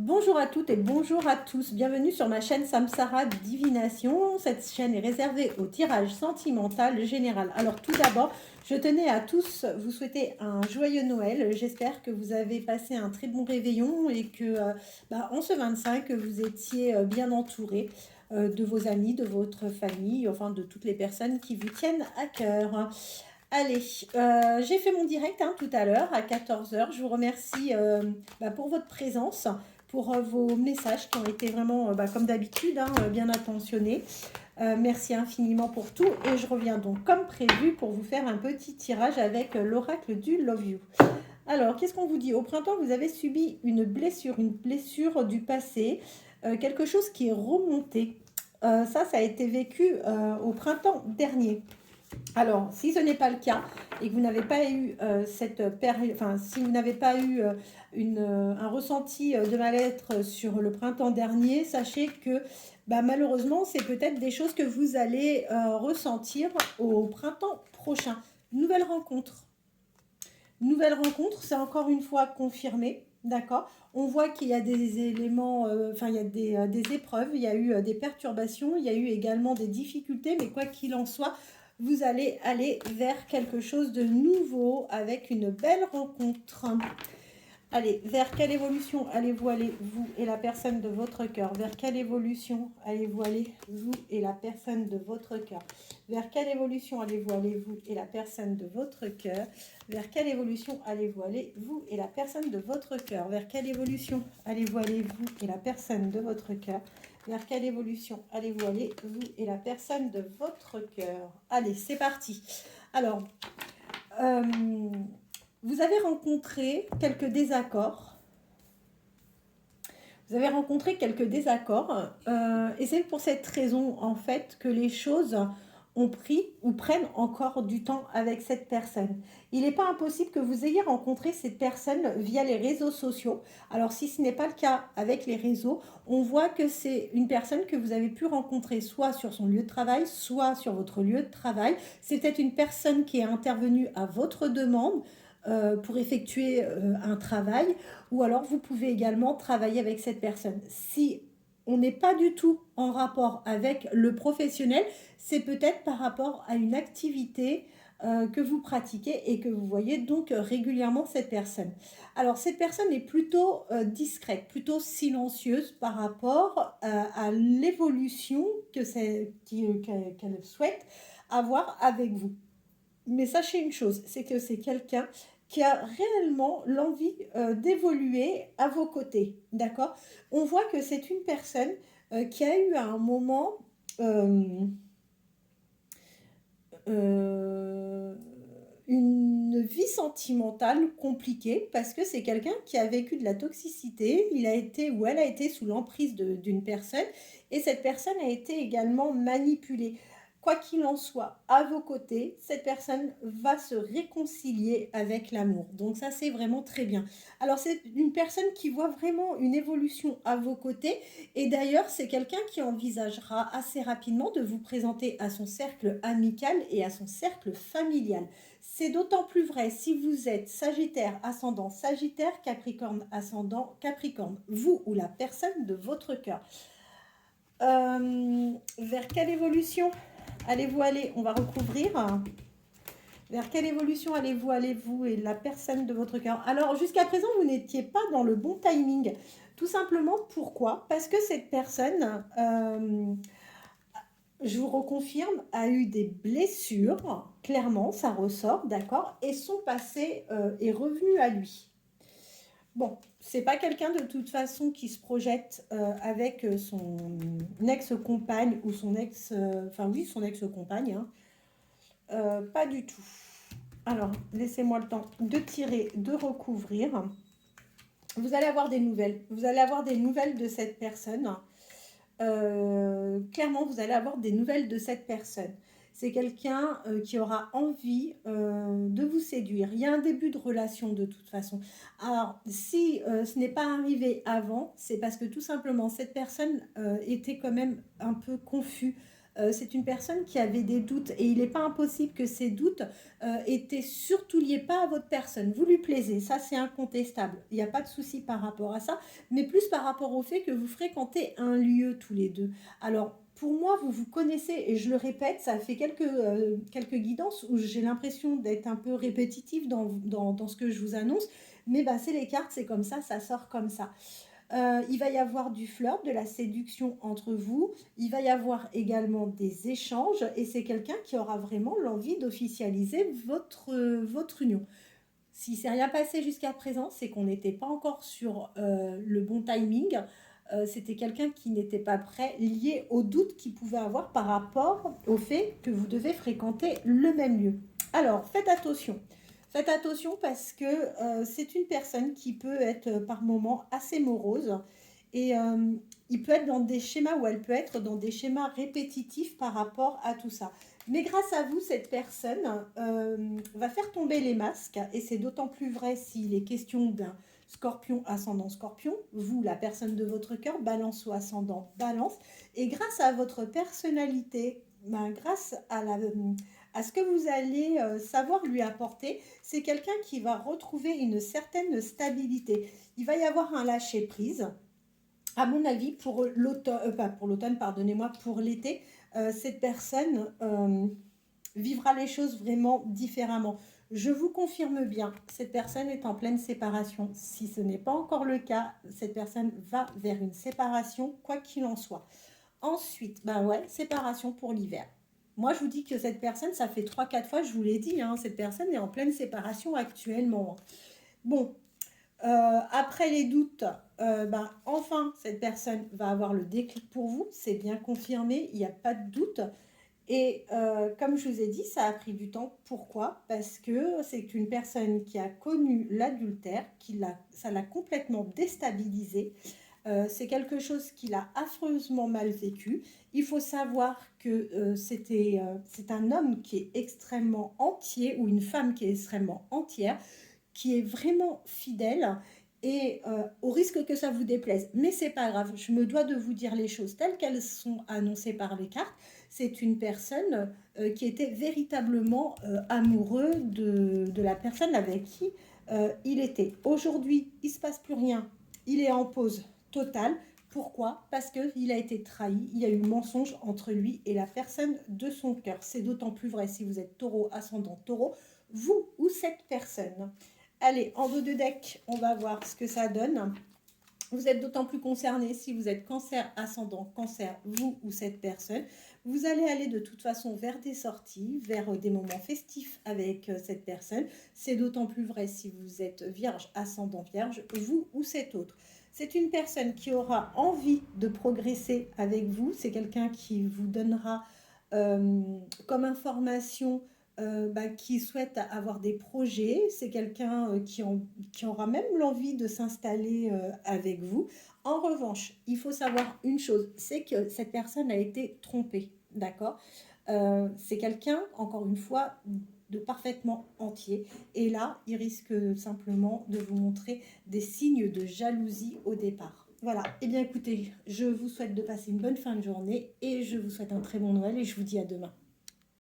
Bonjour à toutes et bonjour à tous. Bienvenue sur ma chaîne Samsara Divination. Cette chaîne est réservée au tirage sentimental général. Alors tout d'abord, je tenais à tous vous souhaiter un joyeux Noël. J'espère que vous avez passé un très bon réveillon et que en ce 25, vous étiez bien entourés de vos amis, de votre famille, enfin de toutes les personnes qui vous tiennent à cœur. Allez, j'ai fait mon direct tout à l'heure à 14 heures. Je vous remercie pour votre présence, pour vos messages qui ont été vraiment, comme d'habitude, bien attentionnés. Merci infiniment pour tout et je reviens donc comme prévu pour vous faire un petit tirage avec l'oracle du Love You. Alors, qu'est-ce qu'on vous dit? Au printemps, vous avez subi une blessure du passé, quelque chose qui est remonté. Ça a été vécu au printemps dernier. Alors, si ce n'est pas le cas et que vous n'avez pas eu cette période, enfin, si vous n'avez pas eu un ressenti de mal-être sur le printemps dernier, sachez que malheureusement, c'est peut-être des choses que vous allez ressentir au printemps prochain. Nouvelle rencontre. Nouvelle rencontre, c'est encore une fois confirmé, d'accord? On voit qu'il y a des éléments, il y a des épreuves, il y a eu des perturbations, il y a eu également des difficultés, mais quoi qu'il en soit, vous allez aller vers quelque chose de nouveau avec une belle rencontre. Allez, vers quelle évolution allez-vous aller, vous et la personne de votre cœur? Vers quelle évolution allez-vous aller, vous et la personne de votre cœur? Vers quelle évolution allez-vous aller, vous et la personne de votre cœur? Vers quelle évolution allez-vous aller, vous et la personne de votre cœur? Vers quelle évolution allez-vous aller, vous et la personne de votre cœur? Vers quelle évolution allez-vous aller, vous et la personne de votre cœur? Allez, c'est parti. Alors, vous avez rencontré quelques désaccords. Vous avez rencontré quelques désaccords et c'est pour cette raison en fait que les choses ont pris ou prennent encore du temps avec cette personne. Il n'est pas impossible que vous ayez rencontré cette personne via les réseaux sociaux. Alors si ce n'est pas le cas avec les réseaux, on voit que c'est une personne que vous avez pu rencontrer soit sur son lieu de travail, soit sur votre lieu de travail. C'est peut-être une personne qui est intervenue à votre demande pour effectuer un travail, ou alors vous pouvez également travailler avec cette personne. Si on n'est pas du tout en rapport avec le professionnel, c'est peut-être par rapport à une activité que vous pratiquez et que vous voyez donc régulièrement cette personne. Alors cette personne est plutôt discrète, plutôt silencieuse par rapport à l'évolution qu'elle souhaite avoir avec vous. Mais sachez une chose, c'est que c'est quelqu'un qui a réellement l'envie d'évoluer à vos côtés, d'accord? On voit que c'est une personne qui a eu à un moment euh, une vie sentimentale compliquée parce que c'est quelqu'un qui a vécu de la toxicité, il a été ou elle a été sous l'emprise d'une personne et cette personne a été également manipulée. Quoi qu'il en soit, à vos côtés, cette personne va se réconcilier avec l'amour. Donc ça, c'est vraiment très bien. Alors, c'est une personne qui voit vraiment une évolution à vos côtés. Et d'ailleurs, c'est quelqu'un qui envisagera assez rapidement de vous présenter à son cercle amical et à son cercle familial. C'est d'autant plus vrai si vous êtes Sagittaire, ascendant Sagittaire, Capricorne, ascendant Capricorne, vous ou la personne de votre cœur. Vers quelle évolution allez-vous aller? On va recouvrir. Vers quelle évolution allez-vous aller, vous et la personne de votre cœur? Alors, jusqu'à présent, vous n'étiez pas dans le bon timing. Tout simplement, pourquoi? Parce que cette personne, je vous reconfirme, a eu des blessures. Clairement, ça ressort, d'accord? Et son passé est revenu à lui. Bon, c'est pas quelqu'un de toute façon qui se projette avec son ex-compagne ou son ex... son ex-compagne. Pas du tout. Alors, laissez-moi le temps de tirer, de recouvrir. Vous allez avoir des nouvelles. Vous allez avoir des nouvelles de cette personne. Clairement, vous allez avoir des nouvelles de cette personne. C'est quelqu'un qui aura envie de vous séduire. Il y a un début de relation de toute façon. Alors, si ce n'est pas arrivé avant, c'est parce que tout simplement, cette personne était quand même un peu confuse C'est une personne qui avait des doutes et il n'est pas impossible que ces doutes étaient surtout liés pas à votre personne. Vous lui plaisez, ça c'est incontestable. Il n'y a pas de souci par rapport à ça, mais plus par rapport au fait que vous fréquentez un lieu tous les deux. Alors, pour moi, vous vous connaissez, et je le répète, ça fait quelques guidances où j'ai l'impression d'être un peu répétitive dans ce que je vous annonce, mais bah, c'est les cartes, c'est comme ça sort comme ça. Il va y avoir du flirt, de la séduction entre vous. Il va y avoir également des échanges et c'est quelqu'un qui aura vraiment l'envie d'officialiser votre union. Si ne s'est rien passé jusqu'à présent, c'est qu'on n'était pas encore sur le bon timing. C'était quelqu'un qui n'était pas prêt, lié au doute qu'il pouvait avoir par rapport au fait que vous devez fréquenter le même lieu. Alors, faites attention. Faites attention parce que c'est une personne qui peut être par moments assez morose et il peut être dans des schémas ou elle peut être dans des schémas répétitifs par rapport à tout ça. Mais grâce à vous, cette personne va faire tomber les masques et c'est d'autant plus vrai s'il est question d'un Scorpion, ascendant Scorpion, vous, la personne de votre cœur, Balance ou ascendant Balance, et grâce à votre personnalité, grâce à ce que vous allez savoir lui apporter, c'est quelqu'un qui va retrouver une certaine stabilité. Il va y avoir un lâcher-prise. À mon avis, pour l'automne, pas pour l'automne, pardonnez-moi, pour l'été, cette personne vivra les choses vraiment différemment. Je vous confirme bien, cette personne est en pleine séparation. Si ce n'est pas encore le cas, cette personne va vers une séparation, quoi qu'il en soit. Ensuite, ben ouais, séparation pour l'hiver. Moi, je vous dis que cette personne, ça fait 3-4 fois, je vous l'ai dit, hein, cette personne est en pleine séparation actuellement. Bon, après les doutes, enfin, cette personne va avoir le déclic pour vous, c'est bien confirmé, il n'y a pas de doute. Et comme je vous ai dit, ça a pris du temps. Pourquoi? Parce que c'est une personne qui a connu l'adultère, ça l'a complètement déstabilisé. C'est quelque chose qu'il a affreusement mal vécu. Il faut savoir que c'est un homme qui est extrêmement entier ou une femme qui est extrêmement entière, qui est vraiment fidèle et au risque que ça vous déplaise. Mais c'est pas grave, je me dois de vous dire les choses telles qu'elles sont annoncées par les cartes. C'est une personne qui était véritablement amoureux de la personne avec qui il était. Aujourd'hui, il ne se passe plus rien. Il est en pause totale. Pourquoi? Parce qu'il a été trahi. Il y a eu mensonge entre lui et la personne de son cœur. C'est d'autant plus vrai si vous êtes taureau, ascendant taureau, vous ou cette personne. Allez, en dos de deck, on va voir ce que ça donne. Vous êtes d'autant plus concerné si vous êtes cancer, ascendant, cancer, vous ou cette personne. Vous allez aller de toute façon vers des sorties, vers des moments festifs avec cette personne. C'est d'autant plus vrai si vous êtes vierge, ascendant vierge, vous ou cet autre. C'est une personne qui aura envie de progresser avec vous. C'est quelqu'un qui vous donnera comme information qui souhaite avoir des projets. C'est quelqu'un qui aura même l'envie de s'installer avec vous. En revanche, il faut savoir une chose, c'est que cette personne a été trompée, d'accord? C'est quelqu'un, encore une fois, de parfaitement entier. Et là, il risque simplement de vous montrer des signes de jalousie au départ. Voilà, eh bien écoutez, je vous souhaite de passer une bonne fin de journée et je vous souhaite un très bon Noël et je vous dis à demain.